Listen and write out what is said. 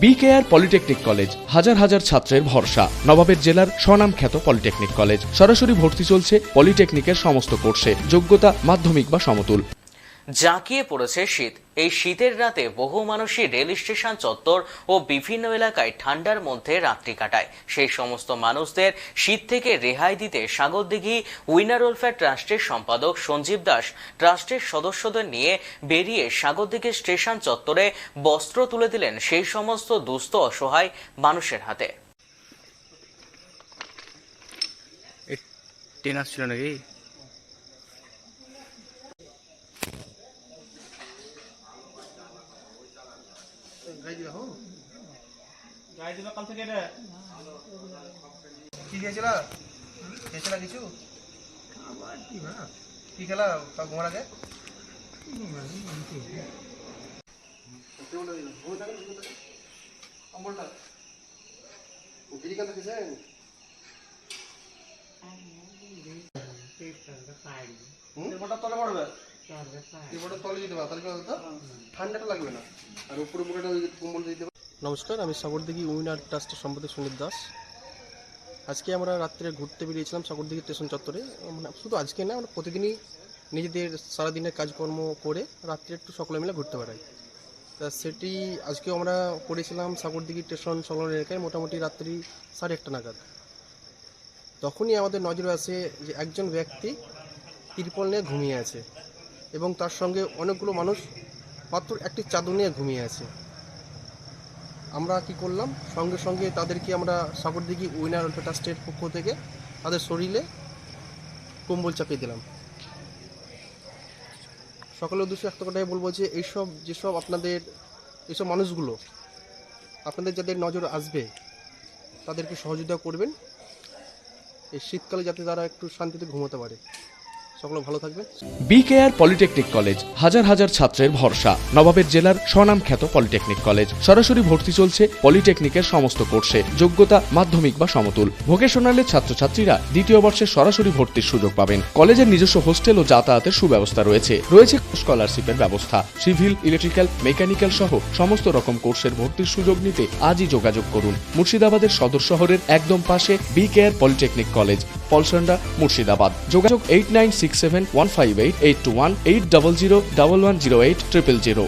BKR polytechnic college হাজার হাজার ছাত্রের ভরসা। নবাবের জেলার স্বনামখ্যাত পলিটেকনিক কলেজ। সরাসরি ভর্তি চলছে পলিটেকনিকের সমস্ত কোর্সে। যোগ্যতা মাধ্যমিক বা সমতুল। জাঁকিয়ে পড়েছে শীত। এই শীতের রাতে বহু মানুষই রেল স্টেশন চত্বর ও বিভিন্ন এলাকায় ঠান্ডার মধ্যে রাত্রি কাটায়। সেই সমস্ত মানুষদের শীত থেকে রেহাই দিতে সাগরদিঘি উইনার ওয়েলফেয়ার ট্রাস্টের সম্পাদক সঞ্জীব দাস ট্রাস্টের সদস্যদের নিয়ে বেরিয়ে সাগরদিঘি স্টেশন চত্বরে বস্ত্র তুলে দিলেন সেই সমস্ত দুস্থ অসহায় মানুষের হাতে। ট্রেন আসছিল নাকি? কাল থেকে কি খেয়েছিল? খেয়েছিল কিছু? কি খেলা ঘুমার আগে? ঠান্ডাটা লাগবে না আর উপরে পুরোটা কম্বল দিতে। নমস্কার, আমি সাগরদিঘি উইনার ট্রাস্টের সম্পাদক সঞ্জীব দাস। আজকে আমরা রাত্রে ঘুরতে বেরিয়েছিলাম সাগরদিঘি স্টেশন চত্বরে। মানে শুধু আজকে না, আমরা প্রতিদিনই নিজেদের সারাদিনের কাজকর্ম করে রাত্রে একটু সকলে মিলে ঘুরতে বেড়াই। তা সেটি আজকেও আমরা করেছিলাম সাগরদিঘি স্টেশন সংলগ্ন এলাকায় মোটামুটি রাত্রি 1:30 নাগাদ। তখনই আমাদের নজরে আসে যে একজন ব্যক্তি তিরপল নিয়ে ঘুমিয়ে আছে এবং তার সঙ্গে অনেকগুলো মানুষ মাত্র একটি চাদর নিয়ে ঘুমিয়ে আছে। আমরা কি করলাম, সঙ্গে সঙ্গে তাদেরকে আমরা সাগরদিঘি উইনার ওয়েলফেয়ার ট্রাস্টের পক্ষ থেকে তাদের শরীরে কম্বল চাপিয়ে দিলাম। সকলের উদ্দেশ্যে একটা কথাই বলবো যে যেসব এইসব মানুষগুলো আপনাদের যাদের নজর আসবে তাদেরকে সহযোগিতা করবেন, এই শীতকালে যাতে তারা একটু শান্তিতে ঘুমোতে পারে। সকলে ভালো থাকবেন। বিকেআর পলিটেকনিক কলেজ হাজার হাজার ছাত্রের ভরসা। নবাবের জেলার স্বনামখ্যাত পলিটেকনিক কলেজ। সরাসরি ভর্তি চলছে পলিটেকনিকের সমস্ত কোর্সে। যোগ্যতা মাধ্যমিক বা সমতুল। ভোকেশনালের ছাত্রছাত্রীরা দ্বিতীয় বর্ষে সরাসরি ভর্তির সুযোগ পাবেন। কলেজের নিজস্ব হোস্টেল ও যাতায়াতের সুব্যবস্থা রয়েছে। স্কলারশিপের ব্যবস্থা। সিভিল, ইলেকট্রিক্যাল, মেকানিক্যাল সহ সমস্ত রকম কোর্সের ভর্তির সুযোগ নিতে আজই যোগাযোগ করুন। মুর্শিদাবাদের সদর শহরের একদম পাশে BKR polytechnic college, Palsanda, Murshidabad. যোগাযোগ 8967158821 8001108 000।